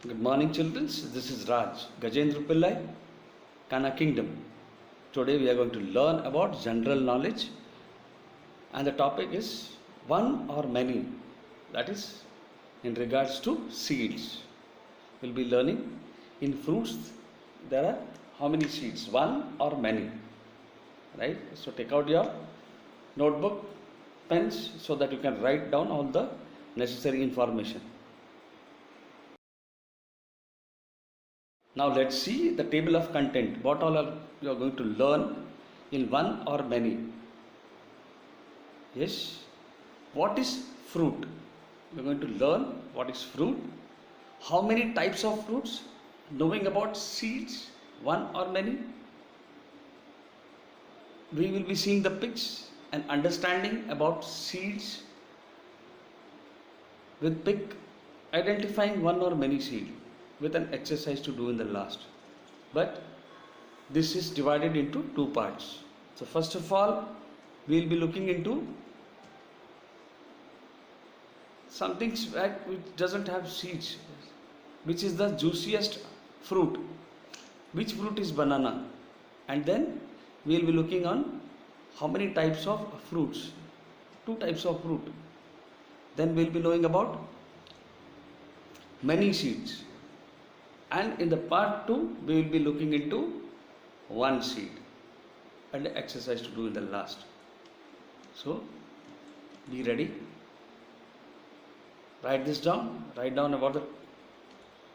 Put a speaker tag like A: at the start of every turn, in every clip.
A: Good morning, children. This is Raj Gajendra Pillai, Kana Kingdom. Today we are going to learn about general knowledge, and the topic is one or many. That is, in regards to seeds. We'll be learning in fruits there are how many seeds? One or many. Right? So take out your notebook, pens, so that you can write down all the necessary information. Now let's see the table of content. What all are you are going to learn in one or many? Yes. What is fruit? We are going to learn what is fruit. How many types of fruits? Knowing about seeds, one or many. We will be seeing the pics and understanding about seeds with pick, identifying one or many seed with an exercise to do in the last. But this is divided into two parts. So first of all, we will be looking into something which doesn't have seeds, which is the juiciest fruit. Which fruit is banana? And then we will be looking on how many types of fruits. Two types of fruit. Then we will be knowing about many seeds. And in the part 2, we will be looking into one seed and the exercise to do in the last. So, be ready. Write this down. Write down about the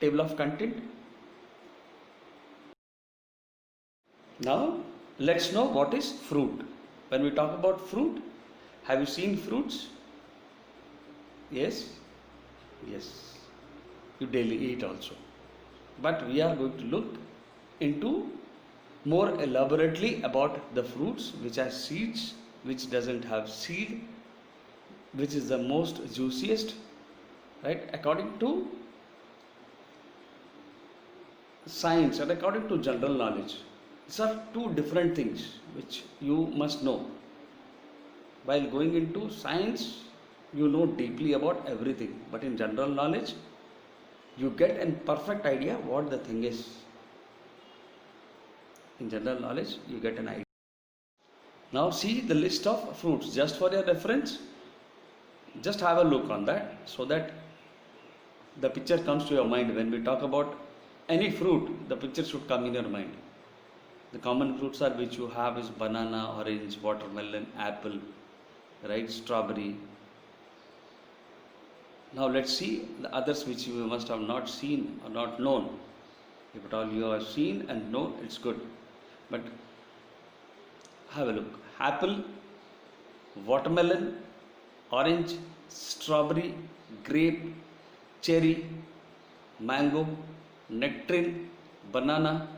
A: table of content. Now, let's know what is fruit. When we talk about fruit, have you seen fruits? Yes? Yes. You daily eat also. But we are going to look into more elaborately about the fruits which have seeds, which doesn't have seed, which is the most juiciest, right? According to science and according to general knowledge. These are two different things which you must know. While going into science, you know deeply about everything, but in general knowledge, you get a perfect idea what the thing is. In general knowledge, you get an idea. Now see the list of fruits. Just for your reference, just have a look on that so that the picture comes to your mind. When we talk about any fruit, the picture should come in your mind. The common fruits are which you have is banana, orange, watermelon, apple, right, strawberry. Now let's see the others which you must have not seen or not known. If at all you have seen and known, it's good. But have a look. Apple, watermelon, orange, strawberry, grape, cherry, mango, nectarine, banana,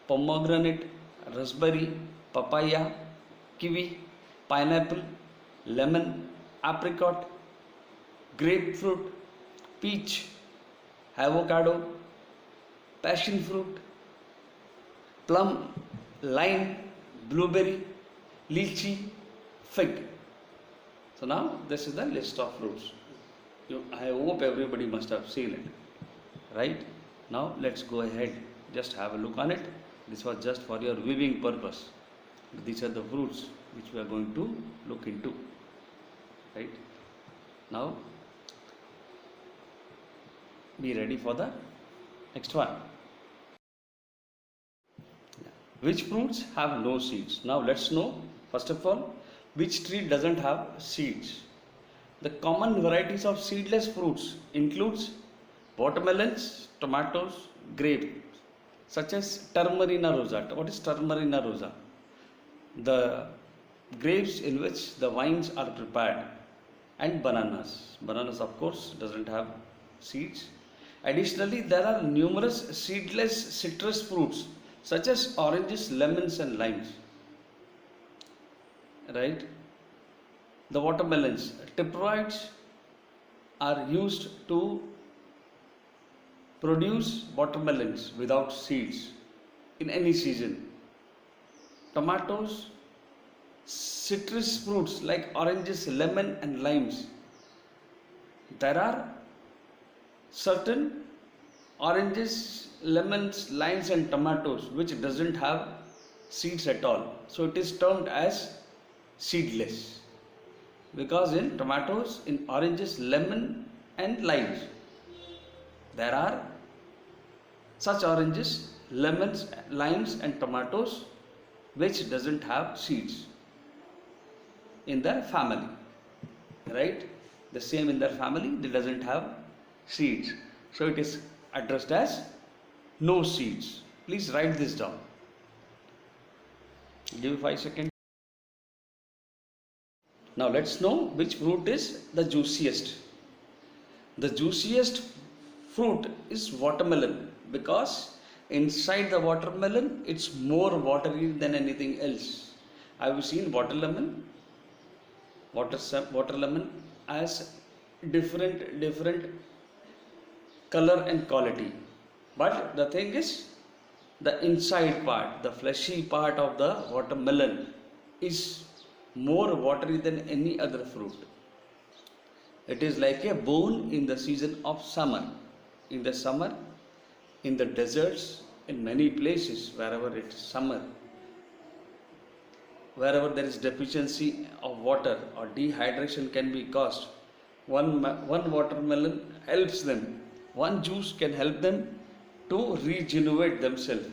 A: pomegranate, raspberry, papaya, kiwi, pineapple, lemon, apricot, grapefruit, peach, avocado, passion fruit, plum, lime, blueberry, lychee, fig. So now this is the list of fruits. I hope everybody must have seen it, right? Now let's go ahead. Just have a look on it. This was just for your viewing purpose. These are the fruits which we are going to look into, right? Now be ready for the next one. Which fruits have no seeds? Now let's know first of all which tree doesn't have seeds. The common varieties of seedless fruits includes watermelons, tomatoes, grapes, such as Termarina rosa. What is Termarina rosa? The grapes in which the wines are prepared, and bananas. Bananas, of course, doesn't have seeds. Additionally, there are numerous seedless citrus fruits such as oranges, lemons, and limes. Right? The watermelons, tephroids are used to produce watermelons without seeds in any season. Tomatoes, citrus fruits like oranges, lemon, and limes. There are certain oranges, lemons, limes and tomatoes which doesn't have seeds at all. So it is termed as seedless, because in tomatoes, in oranges, lemon and limes, there are such oranges, lemons, limes and tomatoes which doesn't have seeds in their family, right? The same in their family, they doesn't have seeds, so it is addressed as no seeds. Please write this down. Give 5 seconds. Now let's know which fruit is the juiciest. The juiciest fruit is watermelon, because inside the watermelon it's more watery than anything else. Have you seen watermelon? Watermelon has different color and quality, but the thing is, the inside part, the fleshy part of the watermelon is more watery than any other fruit. It is like a bone in the season of summer. In the summer, in the deserts, in many places, wherever it is summer, wherever there is deficiency of water or dehydration can be caused, one watermelon helps them. One juice can help them to regenerate themselves,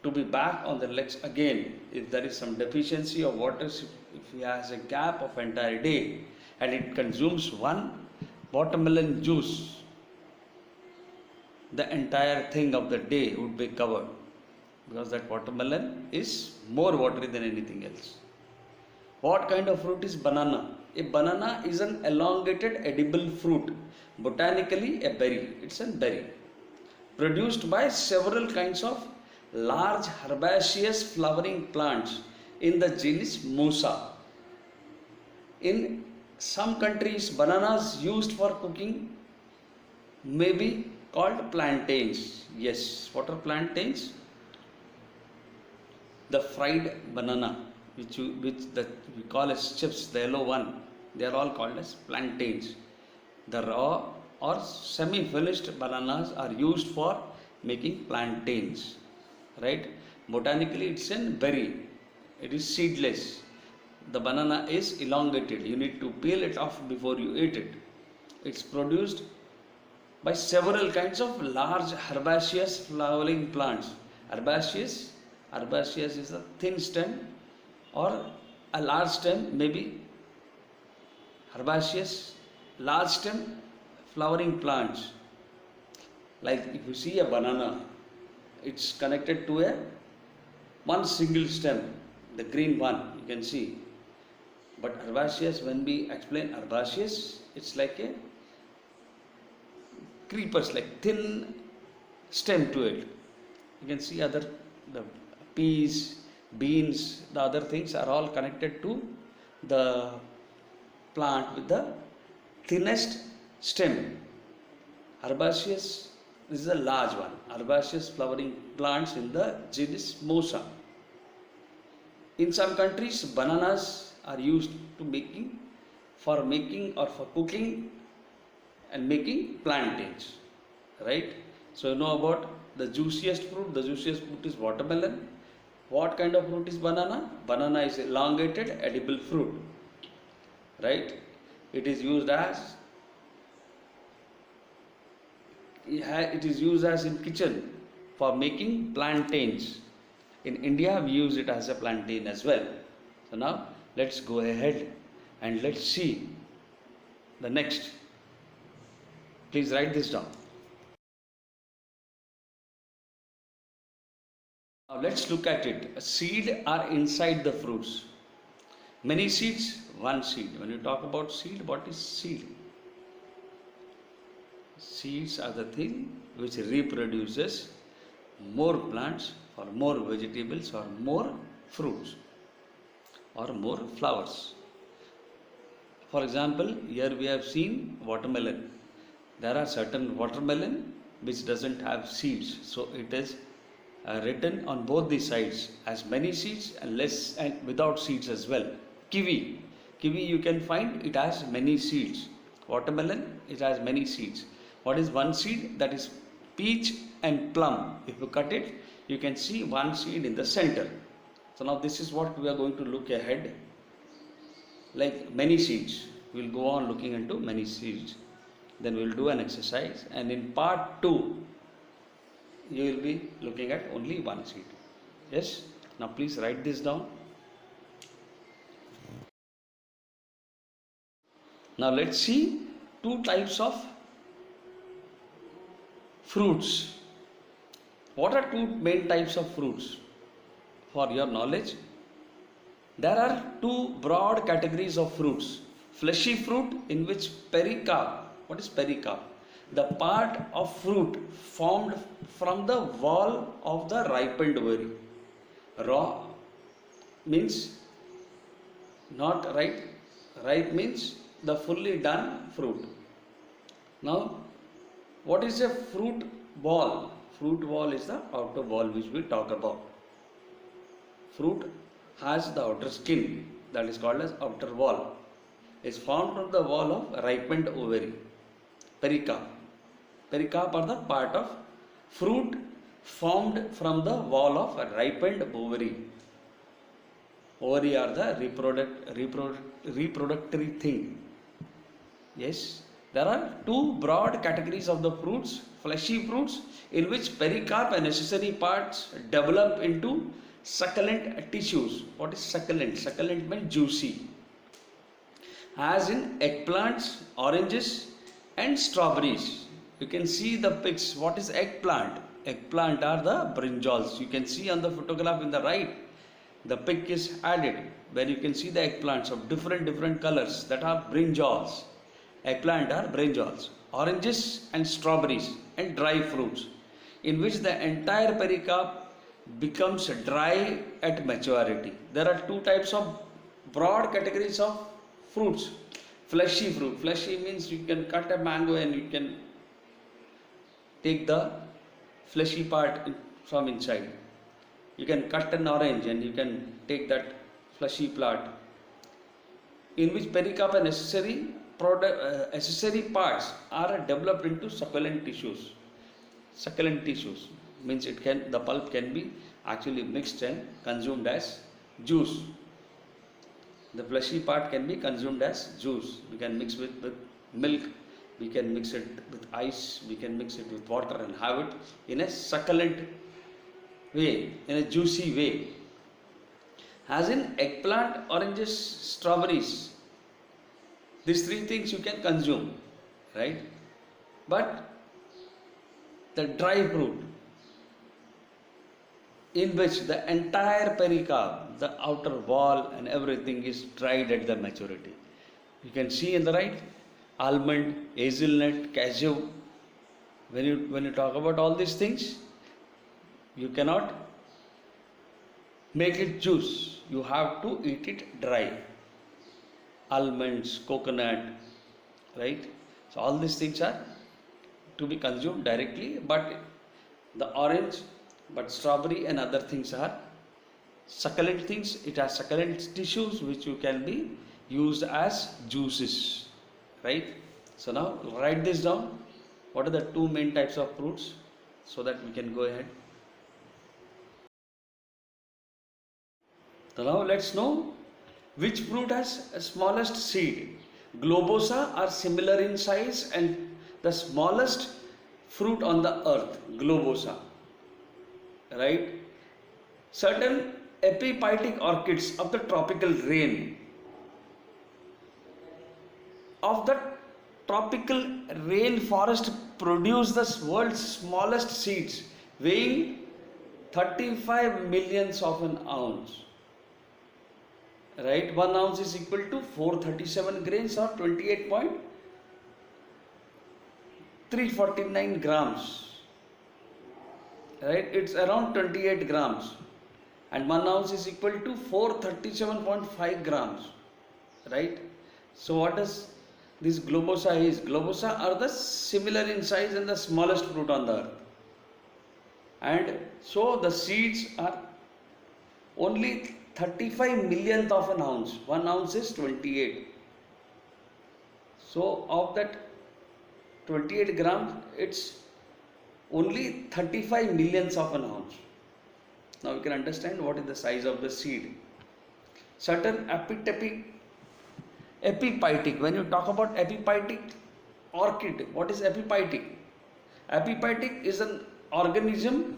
A: to be back on their legs again. If there is some deficiency of water, if he has a gap of entire day and it consumes one watermelon juice, the entire thing of the day would be covered, because that watermelon is more watery than anything else. What kind of fruit is banana? A banana is an elongated edible fruit, botanically a berry. It's a berry produced by several kinds of large herbaceous flowering plants in the genus Musa. In some countries, bananas used for cooking may be called plantains. Yes, what are plantains? The fried banana, which we call as chips, the yellow one, they are all called as plantains. The raw or semi-finished bananas are used for making plantains, right? Botanically, it's a berry. It is seedless. The banana is elongated. You need to peel it off before you eat it. It's produced by several kinds of large herbaceous flowering plants. Herbaceous is a thin stem or a large stem, maybe herbaceous, large stem flowering plants. Like if you see a banana, it's connected to one single stem, the green one you can see. But herbaceous, when we explain herbaceous, it's like a creepers, like thin stem to it. You can see the peas, beans, the other things are all connected to the plant with the thinnest stem. Herbaceous, this is a large one. Herbaceous flowering plants in the genus Musa. In some countries, bananas are used for cooking and making plantains, right? So you know about the juiciest fruit. The juiciest fruit is watermelon. What kind of fruit is banana? Banana is elongated edible fruit, right? It is used as in kitchen for making plantains. In India, we use it as a plantain as well. So now let's go ahead and let's see the next. Please write this down. Now let's look at it. A seed are inside the fruits. Many seeds, one seed. When you talk about seed, what is seed? Seeds are the thing which reproduces more plants or more vegetables or more fruits or more flowers. For example, here we have seen watermelon. There are certain watermelon which doesn't have seeds, so it is written on both the sides as many seeds and less and without seeds as well. Kiwi you can find it has many seeds. Watermelon, it has many seeds. What is one seed? That is peach and plum. If you cut it, you can see one seed in the center. So now this is what we are going to look ahead, like many seeds. We will go on looking into many seeds. Then we will do an exercise, and in part 2 you will be looking at only one seed. Yes, now please write this down. Now let's see two types of fruits. What are two main types of fruits? For your knowledge, there are two broad categories of fruits. Fleshy fruit, in which pericarp. What is pericarp? The part of fruit formed from the wall of the ripened ovary. Raw means not ripe. Ripe means the fully done fruit. Now, what is a fruit ball? Fruit ball is the outer wall which we talk about. Fruit has the outer skin, that is called as outer wall. It's formed from the wall of ripened ovary. Pericarp. Pericarp are the part of fruit formed from the wall of a ripened ovary. Ovary are the reproductory thing. Yes, there are two broad categories of the fruits. Fleshy fruits, in which pericarp and necessary parts develop into succulent tissues. What is succulent? Succulent means juicy. As in eggplants, oranges and strawberries. You can see the pics. What is eggplant? Eggplant are the brinjals. You can see on the photograph in the right, the pic is added, where you can see the eggplants of different colors, that are brinjals. Eggplant are brinjals. Oranges and strawberries and dry fruits, in which the entire pericarp becomes dry at maturity. There are two types of broad categories of fruits. Fleshy fruit. Fleshy means you can cut a mango and you can take the fleshy part from inside. You can cut an orange and you can take that fleshy part, in which pericarp and accessory parts are developed into succulent tissues. Succulent tissues means the pulp can be actually mixed and consumed as juice. The fleshy part can be consumed as juice. We can mix with milk, we can mix it with ice, we can mix it with water and have it in a succulent way, in a juicy way. As in eggplant, oranges, strawberries, these three things you can consume, right? But the dry fruit, in which the entire pericarp, the outer wall and everything is dried at the maturity. You can see in the right, almond, hazelnut, cashew. When you talk about all these things, you cannot make it juice. You have to eat it dry. Almonds, coconut, right? So all these things are to be consumed directly, but the orange, but strawberry and other things are succulent things. It has succulent tissues which you can be used as juices, right? So now write this down. What are the two main types of fruits, so that we can go ahead. So now let's know which fruit has a smallest seed. Globosa are similar in size and the smallest fruit on the earth. Globosa, right? Certain epiphytic orchids of the tropical rainforest produce the world's smallest seeds, weighing 35 millionths of an ounce. Right? 1 ounce is equal to 437 grains or 28.349 grams. Right? It's around 28 grams. And 1 ounce is equal to 437.5 grams. Right? So what does this globosa is? Globosa are the similar in size and the smallest fruit on the earth. And so the seeds are only 35 millionth of an ounce. 1 ounce is 28. So of that 28 grams, it's only 35 millions of an ounce. Now you can understand what is the size of the seed. Certain epiphytic, when you talk about epiphytic orchid, what is epiphytic? Epiphytic is an organism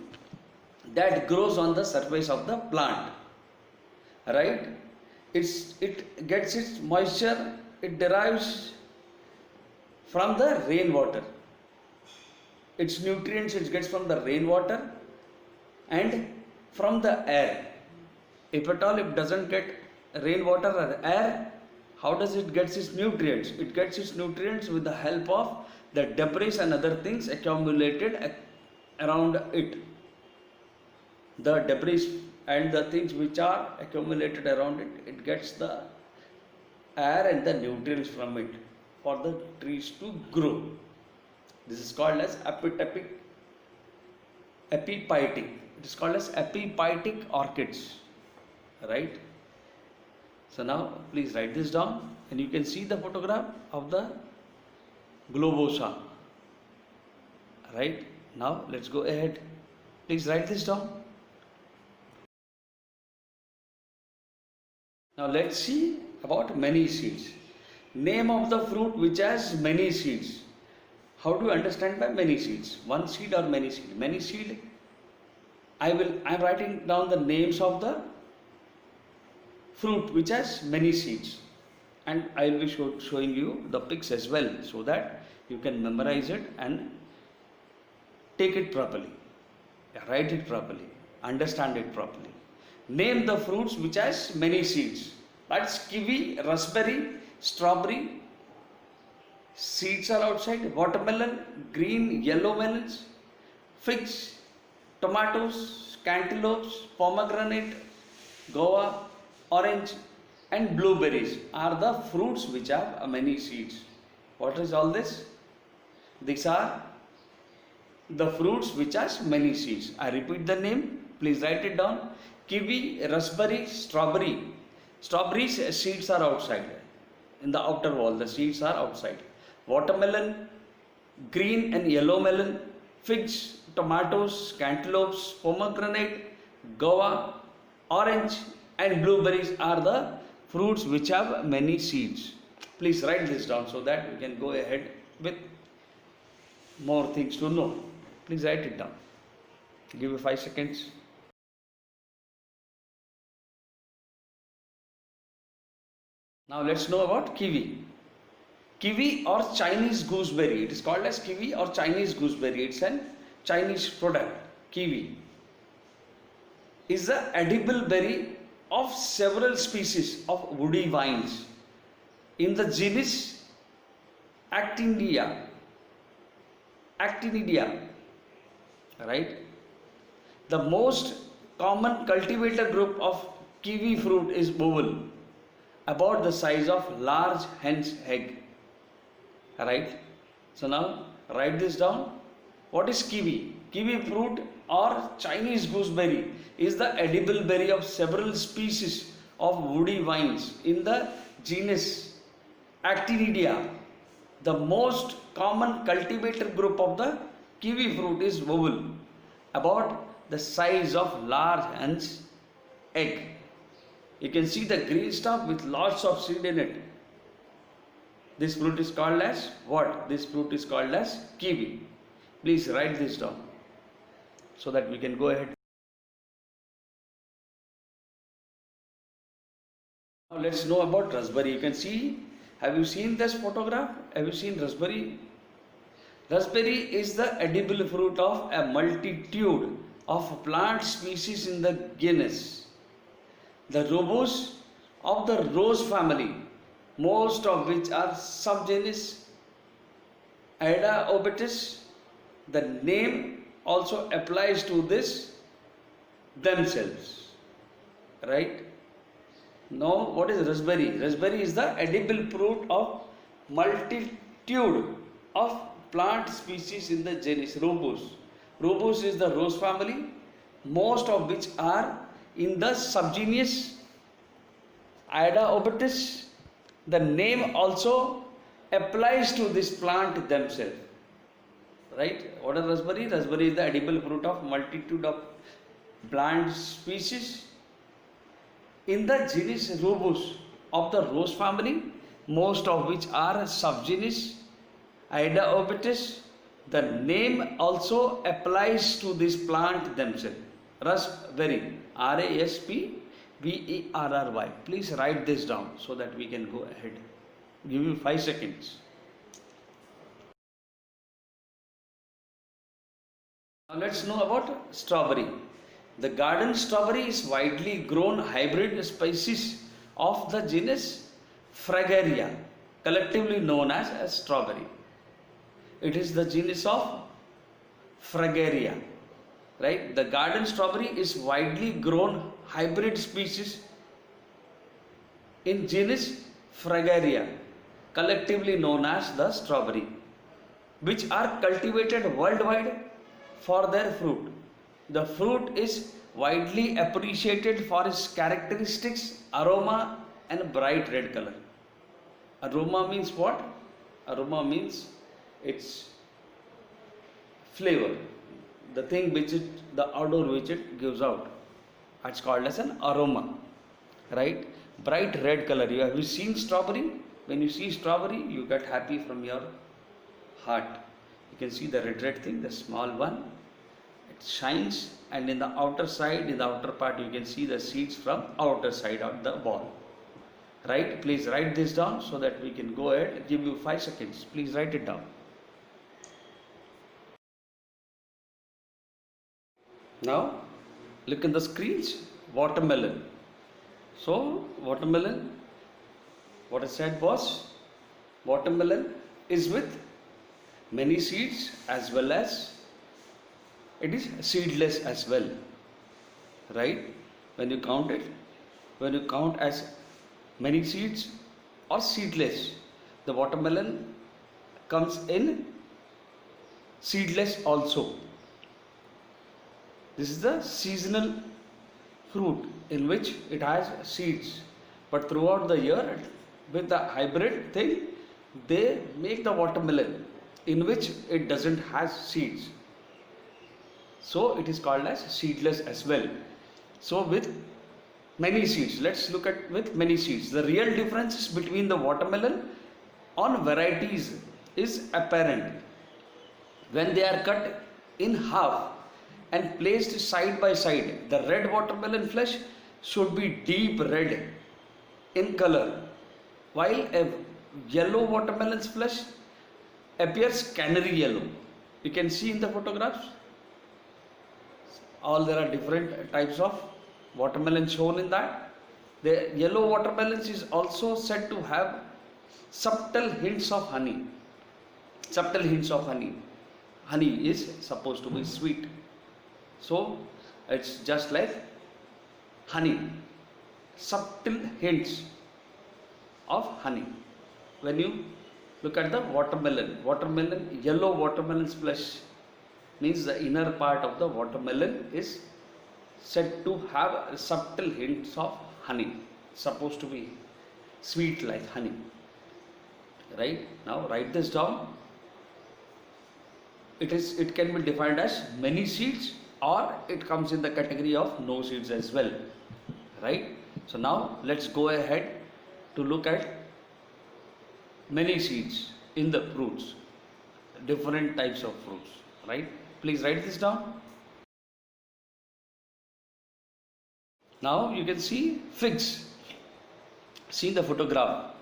A: that grows on the surface of the plant, right? It gets its moisture, it derives from the rainwater. Its nutrients it gets from the rainwater and from the air. If at all it doesn't get rainwater or air, how does it get its nutrients? It gets its nutrients with the help of the debris and other things accumulated around it. The debris and the things which are accumulated around it, it gets the air and the nutrients from it for the trees to grow. This is called as epiphytic. It is called as epiphytic orchids, right? So now please write this down, and you can see the photograph of the globosa, right? Now let's go ahead. Please write this down. Now let's see about many seeds. Name of the fruit which has many seeds. How do you understand by many seeds? One seed or many seed? Many seed. I am writing down the names of the fruit which has many seeds, and I will be showing you the pics as well, so that you can memorize it and take it properly, write it properly, understand it properly. Name the fruits which has many seeds. That's kiwi, raspberry, strawberry. Seeds are outside. Watermelon, green, yellow melons, figs, tomatoes, cantaloupes, pomegranate, guava, orange and blueberries are the fruits which have many seeds. What is all this? These are the fruits which has many seeds. I repeat the name. Please write it down. Kiwi, raspberry, strawberry. Strawberries seeds are outside. In the outer wall, the seeds are outside. Watermelon, green and yellow melon, figs, tomatoes, cantaloupes, pomegranate, guava, orange and blueberries are the fruits which have many seeds. Please write this down so that we can go ahead with more things to know. Please write it down. Give me 5 seconds. Now let's know about kiwi. Kiwi or Chinese gooseberry. It is called as kiwi or Chinese gooseberry. It's a Chinese product. Kiwi is the edible berry of several species of woody vines in the genus Actinidia. Right? The most common cultivator group of kiwi fruit is bowl, about the size of large hen's egg. Right? So now write this down. What is kiwi? Kiwi fruit or Chinese gooseberry is the edible berry of several species of woody vines in the genus Actinidia. The most common cultivator group of the kiwi fruit is oval, about the size of large hen's egg. You can see the green stuff with lots of seed in it. This fruit is called as what? This fruit is called as kiwi. Please write this down so that we can go ahead. Now let's know about raspberry. You can see, have you seen this photograph? Have you seen raspberry? Raspberry is the edible fruit of a multitude of plant species in the genus. The rose of the rose family, most of which are subgenus Aedaobates. The name also applies to this themselves, right? Now what is raspberry? Raspberry is the edible fruit of multitude of plant species in the genus Rubus. Rubus is the rose family, most of which are in the subgenus Aedaobates. The name also applies to this plant themselves. right? What is raspberry? Raspberry is the edible fruit of multitude of plant species in the genus Rubus of the rose family, most of which are subgenus Idaobatis. The name also applies to this plant themselves. Raspberry, Raspberry. Please write this down so that we can go ahead. Give you 5 seconds. Now let's know about strawberry. The garden strawberry is widely grown hybrid species of the genus Fragaria, collectively known as strawberry. It is the genus of Fragaria, right? The garden strawberry is widely grown hybrid species in genus Fragaria, collectively known as the strawberry, which are cultivated worldwide for their fruit. The fruit is widely appreciated for its characteristics, aroma and bright red color. Aroma means what? Aroma means its flavor, the thing which the odor which it gives out. It's called as an aroma, right? Bright red color. Have you seen strawberry? When you see strawberry, you get happy from your heart. You can see the red thing, the small one. It shines, and in the outer side, in the outer part, you can see the seeds from outer side of the ball. Right? Please write this down so that we can go ahead. Give you 5 seconds. Please write it down. Now, look in the screens. Watermelon. So, watermelon, what I said was, watermelon is with many seeds as well as it is seedless as well, right? When you count as many seeds or seedless, the watermelon comes in seedless also. This is the seasonal fruit in which it has seeds, but throughout the year with the hybrid thing they make the watermelon in which it doesn't have seeds, so it is called as seedless as well. So with many seeds, let's look at with many seeds. The real differences between the watermelon on varieties is apparent when they are cut in half and placed side by side. The red watermelon flesh should be deep red in color, while a yellow watermelon's flesh appears canary yellow. You can see in the photographs, there are different types of watermelon shown in that. The yellow watermelons is also said to have subtle hints of honey. Subtle hints of honey. Honey is supposed to be sweet. So it's just like honey, subtle hints of honey. When you look at the watermelon, yellow watermelon's flesh means the inner part of the watermelon is said to have subtle hints of honey, supposed to be sweet like honey. Right? Now write this down. It can be defined as many seeds, or it comes in the category of no seeds as well, right? So now let's go ahead to look at many seeds in the fruits, different types of fruits, right? Please write this down. Now you can see figs. See the photograph.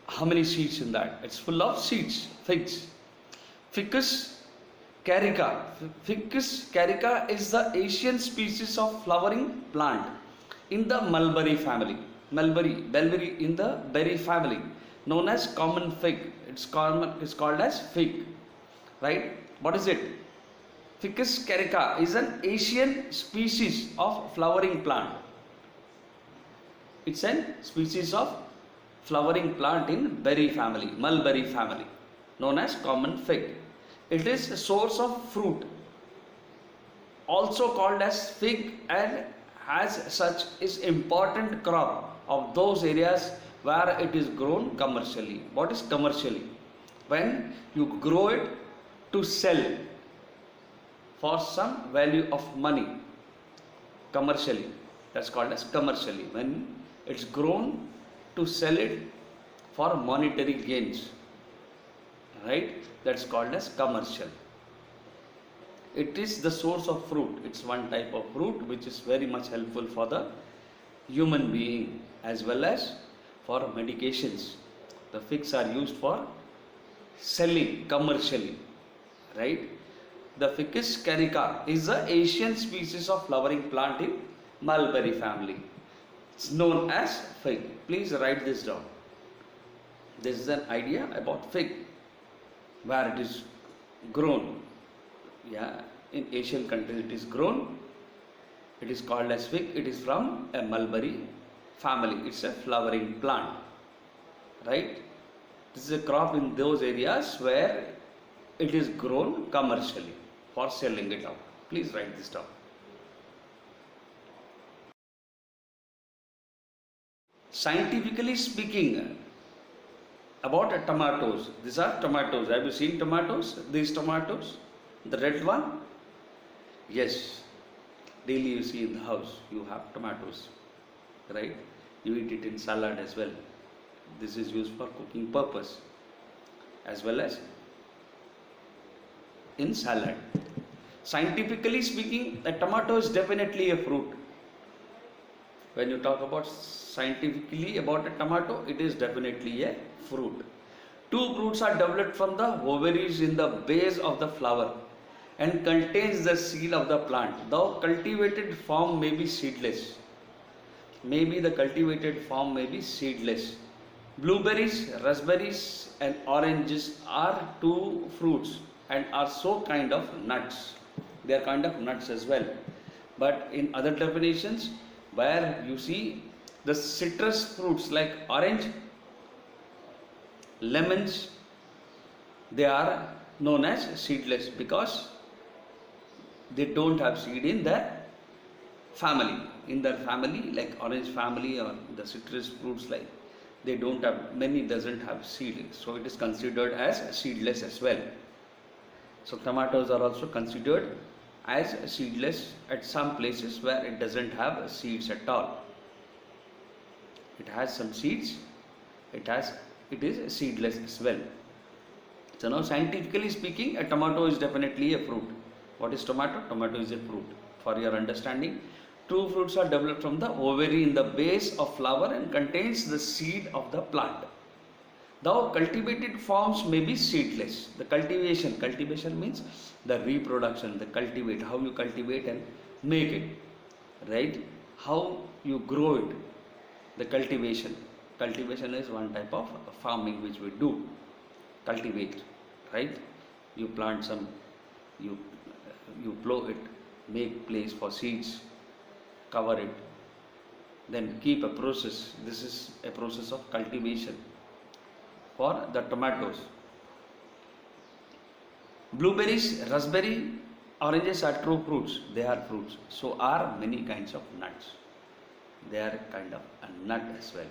A: How many seeds in that? It's full of seeds, figs. Ficus carica. Ficus carica is the Asian species of flowering plant in the mulberry family. Mulberry in the berry family, known as common fig. It's called as fig, right? What is it? Ficus carica is an Asian species of flowering plant. It's a species of flowering plant in berry family, mulberry family, known as common fig. It is a source of fruit, also called as fig, and as such is important crop of those areas where it is grown commercially. What is commercially? When you grow it to sell for some value of money commercially. That's called as commercially. When it's grown to sell it for monetary gains, right? That's called as commercial. It is the source of fruit. It's one type of fruit which is very much helpful for the human being as well as for medications. The figs are used for selling commercially, right? The Ficus carica is the Asian species of flowering plant in mulberry family. It's known as fig. Please write this down. This is an idea about fig, where it is grown. Yeah, in Asian countries it is grown. It is called as fig. It is from a mulberry family. It's a flowering plant, right? This is a crop in those areas where it is grown commercially for selling it out. Please write this down. Scientifically speaking, about tomatoes. These are tomatoes. Have you seen tomatoes? These tomatoes? The red one? Yes. Daily you see in the house, you have tomatoes, right? You eat it in salad as well. This is used for cooking purpose as well as in salad. Scientifically speaking, a tomato is definitely a fruit. When you talk about scientifically about a tomato, it is definitely a fruit. Two fruits are developed from the ovaries in the base of the flower and contains the seed of the plant. Though cultivated form may be seedless. Maybe the cultivated form may be seedless. Blueberries, raspberries and oranges are two fruits and are so kind of nuts. They are kind of nuts as well. But in other definitions, where you see the citrus fruits like orange, lemons, they are known as seedless because they don't have seed in their family. In their family, like orange family or the citrus fruits, like they don't have, many doesn't have seed, so it is considered as seedless as well. So tomatoes are also considered as seedless at some places where it doesn't have seeds at all. It has some seeds, it is seedless as well. So now scientifically speaking, a tomato is definitely a fruit. What is tomato? Tomato is a fruit. For your understanding, two fruits are developed from the ovary in the base of flower and contains the seed of the plant. Though cultivated forms may be seedless. The cultivation means the reproduction, the cultivate, how you cultivate and make it, right? How you grow it, the cultivation. Cultivation is one type of farming which we do, cultivate, right? You plant some, you plow it, make place for seeds, cover it, then keep a process. This is a process of cultivation for the tomatoes. Blueberries, raspberry, oranges are true fruits. They are fruits. So are many kinds of nuts. They are kind of a nut as well,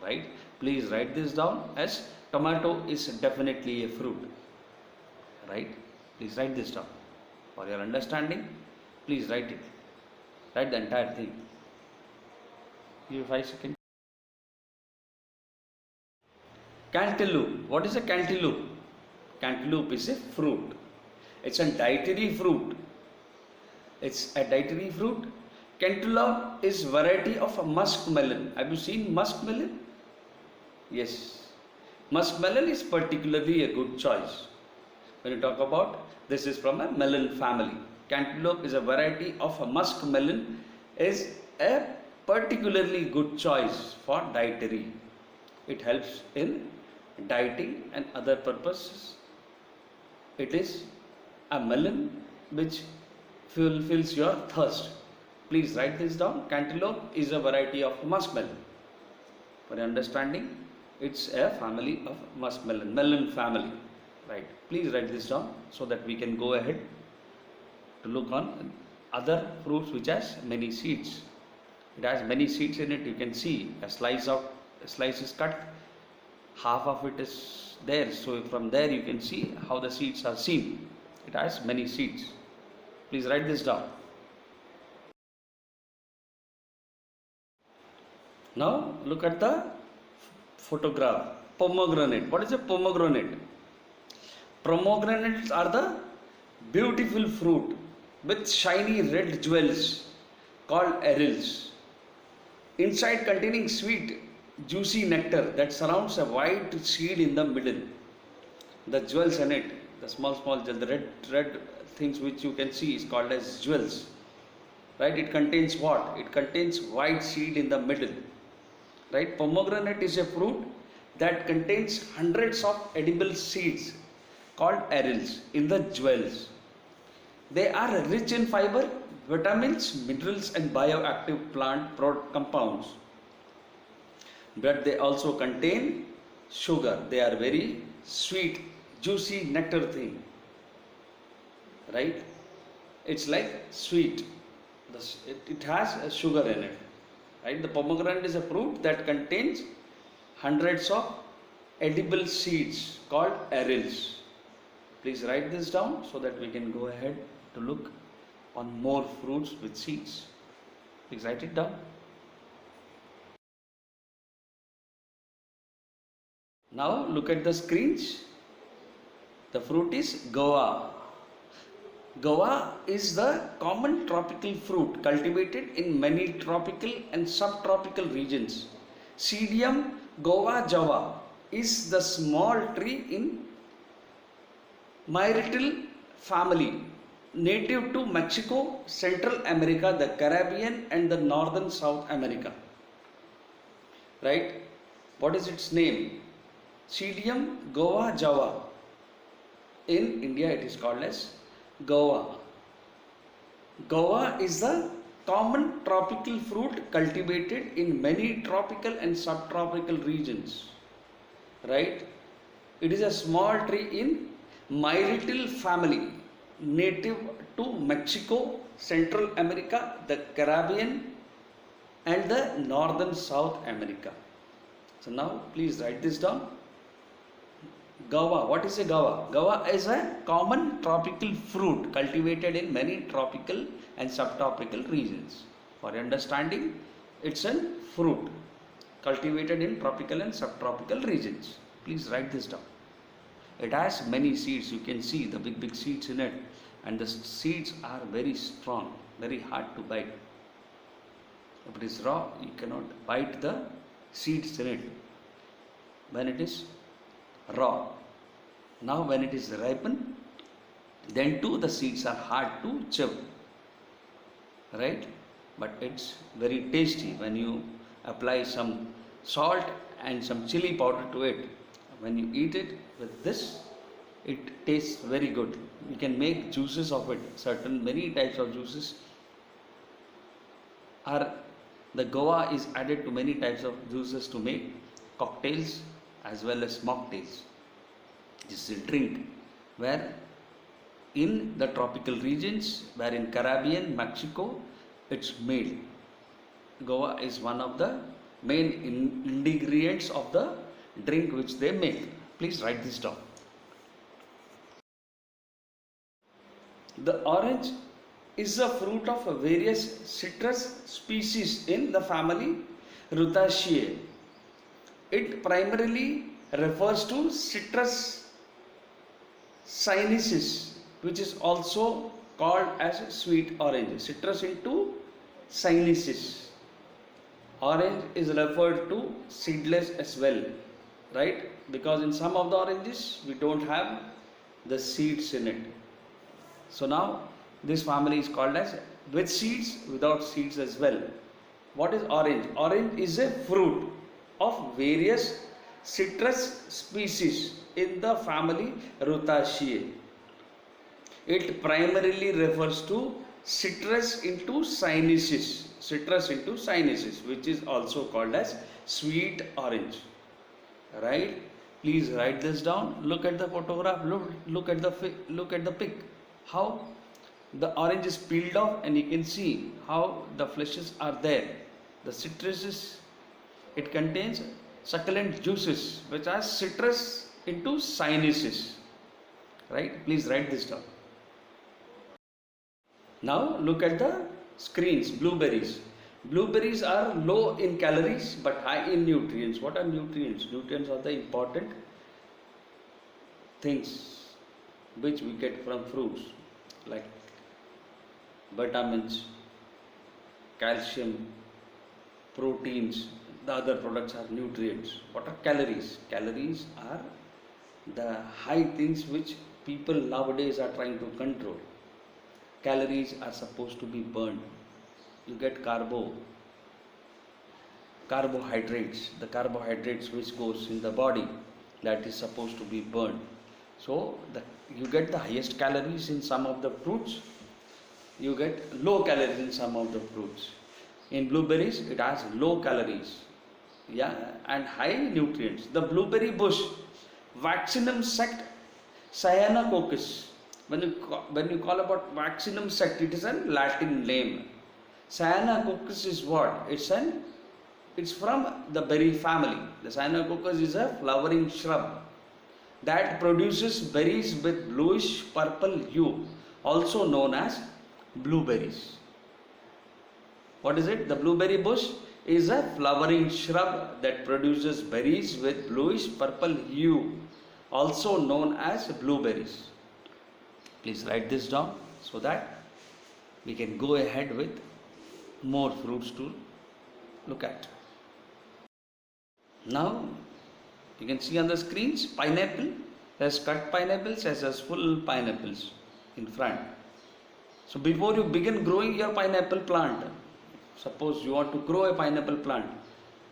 A: right? Please write this down as tomato is definitely a fruit, right? Please write this down. For your understanding, please write it. Write the entire thing. Give 5 seconds. Cantaloupe. What is a cantaloupe? Cantaloupe is a fruit. It's a dietary fruit. It's a dietary fruit. Cantaloupe is variety of a muskmelon. Have you seen muskmelon? Yes. Muskmelon is particularly a good choice. When you talk about, this is from a melon family. Cantaloupe is a variety of a muskmelon, is a particularly good choice for dietary. It helps in dieting and other purposes. It is a melon which fulfills your thirst. Please write this down. Cantaloupe is a variety of muskmelon. For your understanding, it's a family of muskmelon, melon family. Right. Please write this down so that we can go ahead to look on other fruits which has many seeds. It has many seeds in it. You can see a slice is cut, half of it is there. So from there you can see how the seeds are seen. It has many seeds. Please write this down. Now look at the photograph. Pomegranate. What is a pomegranate? Pomegranates are the beautiful fruit with shiny red jewels called arils. Inside containing sweet, juicy nectar that surrounds a white seed in the middle. The jewels in it, the small the red things which you can see is called as jewels. Right? It contains what? It contains white seed in the middle. Right? Pomegranate is a fruit that contains hundreds of edible seeds called arils in the jewels. They are rich in fiber, vitamins, minerals and bioactive plant compounds. But they also contain sugar. They are very sweet, juicy nectar thing. Right? It's like sweet. It has a sugar in it. Right? The pomegranate is a fruit that contains hundreds of edible seeds called arils. Please write this down so that we can go ahead to look on more fruits with seeds. Please write it down. Now look at the screens. The fruit is guava. Guava is the common tropical fruit cultivated in many tropical and subtropical regions. Pseudium guava java is the small tree in Myrtle family, native to Mexico, Central America, the Caribbean and the northern South America. Right? What is its name? Pseudium guava java. In India it is called as guava. Guava is the common tropical fruit cultivated in many tropical and subtropical regions. Right? It is a small tree in Myrtle family, native to Mexico, Central America, the Caribbean and the northern South America. So now please write this down. Guava. What is a guava? Guava is a common tropical fruit cultivated in many tropical and subtropical regions. For your understanding, it's a fruit cultivated in tropical and subtropical regions. Please write this down. It has many seeds. You can see the big seeds in it, and the seeds are very strong, very hard to bite. If it is raw, you cannot bite the seeds in it when it is raw. Now when it is ripened, then too the seeds are hard to chew. Right? But it's very tasty when you apply some salt and some chili powder to it. When you eat it with this, it tastes very good. You can make juices of it. Many types of juices are, the guava is added to many types of juices to make cocktails as well as mocktails. This is a drink where in the tropical regions, where in Caribbean, Mexico, it's made. Guava is one of the main ingredients of the drink which they make. Please write this down. The orange is a fruit of various citrus species in the family Rutaceae. It primarily refers to Citrus sinensis, which is also called as sweet orange. Citrus into sinensis. Orange is referred to seedless as well, right? Because in some of the oranges we don't have the seeds in it. So now this family is called as with seeds, without seeds as well. What is orange? Orange is a fruit of various citrus species in the family Rutaceae. It primarily refers to citrus into sinensis, which is also called as sweet orange. Right? Please write this down. Look at the photograph. Look at the pic. How the orange is peeled off, and you can see how the fleshes are there. The citrus, it contains succulent juices which are citrus into sinuses. Right? Please write this down. Now look at the screens. Blueberries. Blueberries are low in calories but high in nutrients. What are nutrients? Nutrients are the important things which we get from fruits, like vitamins, calcium, proteins. The other products are nutrients. What are calories? Calories are the high things which people nowadays are trying to control. Calories are supposed to be burned. You get carbohydrates, the carbohydrates which goes in the body, that is supposed to be burned. So you get the highest calories in some of the fruits, you get low calories in some of the fruits. In blueberries it has low calories, yeah, and high nutrients. The blueberry bush, Vaccinum sect, Cyanococcus. When you call about Vaccinum sect, it is a Latin name. Cyanococcus is what? It's from the berry family. The Cyanococcus is a flowering shrub that produces berries with bluish purple hue, also known as blueberries. What is it? The blueberry bush is a flowering shrub that produces berries with bluish purple hue, also known as blueberries. Please write this down so that we can go ahead with more fruits to look at. Now you can see on the screens pineapple. There's cut pineapples as well as full pineapples in front. So before you begin growing your pineapple plant, suppose you want to grow a pineapple plant,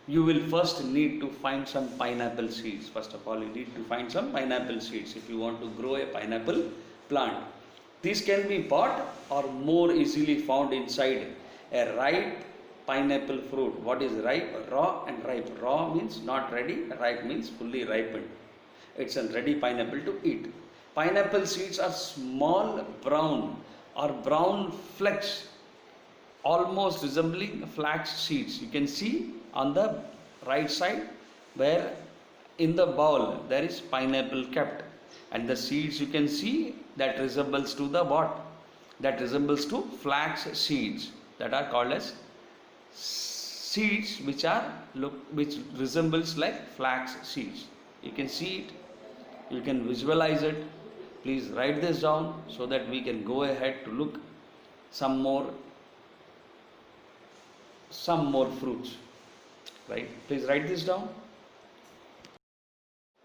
A: you will first need to find some pineapple seeds. First of all, you need to find some pineapple seeds if you want to grow a pineapple plant. These can be bought or more easily found inside a ripe pineapple fruit. What is ripe? Raw and ripe. Raw means not ready, ripe means fully ripened. It's a ready pineapple to eat. Pineapple seeds are small brown or brown flecks, almost resembling flax seeds. You can see on the right side where in the bowl there is pineapple kept, and the seeds you can see that resembles to the what? That resembles to flax seeds, that are called as seeds which resembles like flax seeds. You can see it, you can visualize it. Please write this down so that we can go ahead to look some more fruits. Right? Please write this down.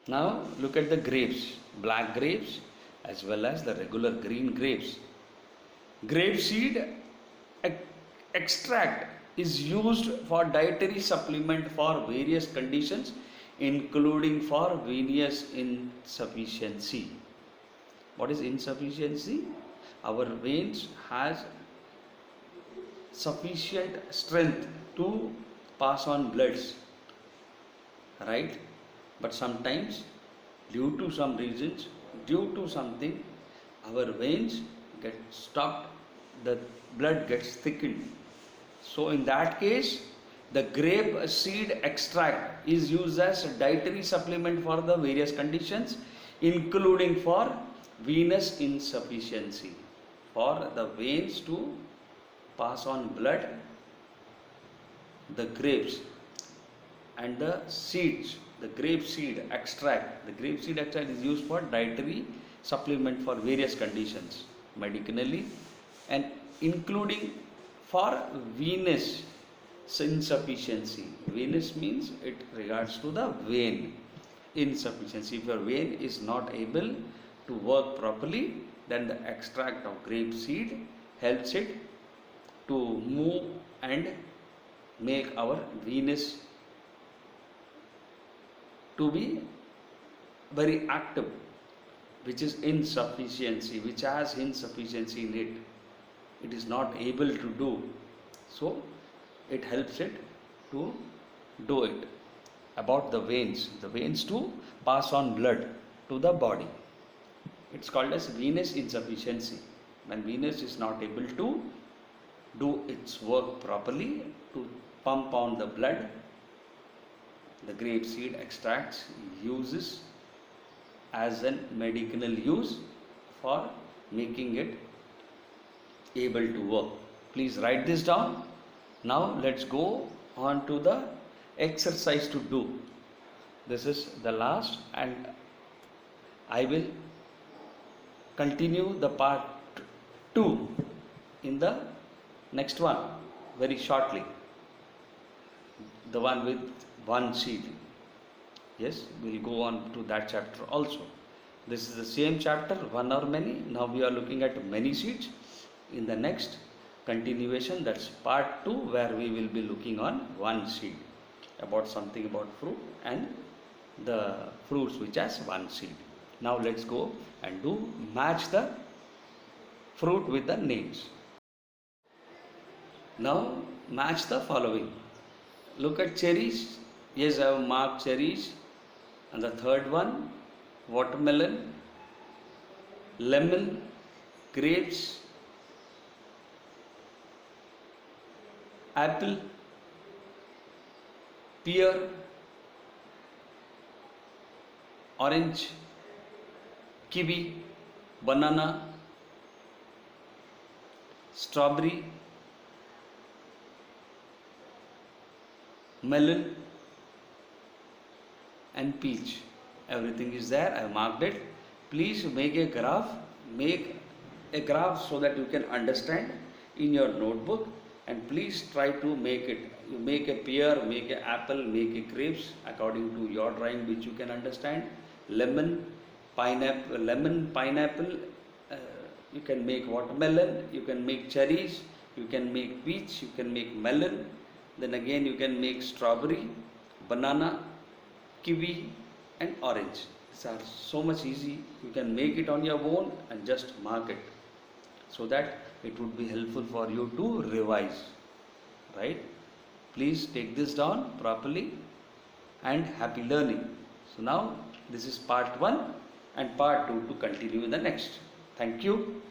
A: Now look at the grapes, black grapes as well as the regular green grapes. Grape seed extract is used for dietary supplement for various conditions, including for venous insufficiency. What is insufficiency? Our veins has sufficient strength to pass on bloods, right? But sometimes due to some reasons, due to something, our veins get stopped, the blood gets thickened. So in that case, the grape seed extract is used as a dietary supplement for the various conditions, including for venous insufficiency. For the veins to pass on blood, the grapes and the seeds, the grape seed extract is used for dietary supplement for various conditions, medicinally, and including for venous insufficiency. Venous means it regards to the vein insufficiency. If your vein is not able to work properly, then the extract of grape seed helps it to move and make our venous to be very active, which is insufficiency, which has insufficiency in it. It is not able to do. So it helps it to do it. About the veins to pass on blood to the body. It's called as venous insufficiency. When venous is not able to do its work properly to pump on the blood, the grape seed extracts uses as a medicinal use for making it able to work. Please write this down. Now let's go on to the exercise to do. This is the last, and I will continue the part 2 in the next one very shortly, the one with one seed. Yes, we'll go on to that chapter also. This is the same chapter, one or many. Now we are looking at many seeds. In the next continuation, that's part 2, where we will be looking on one seed, about something about fruit and the fruits which has one seed. Now let's go and match the fruit with the names. Now match the following. Look at cherries. Yes, I have marked cherries. And the third one, watermelon, lemon, grapes, apple, pear, orange, kiwi, banana, strawberry, melon and peach. Everything is there. I marked it. Please make a graph. Make a graph so that you can understand in your notebook, and please try to make it. You make a pear, make an apple, make a grapes according to your drawing which you can understand. Lemon, pineapple, you can make watermelon, you can make cherries, you can make peach, you can make melon, then again you can make strawberry, banana, kiwi and orange. These are so much easy. You can make it on your own and just mark it, so that it would be helpful for you to revise, right? Please take this down properly, and happy learning. So now this is part 1 and part 2 to continue in the next. Thank you.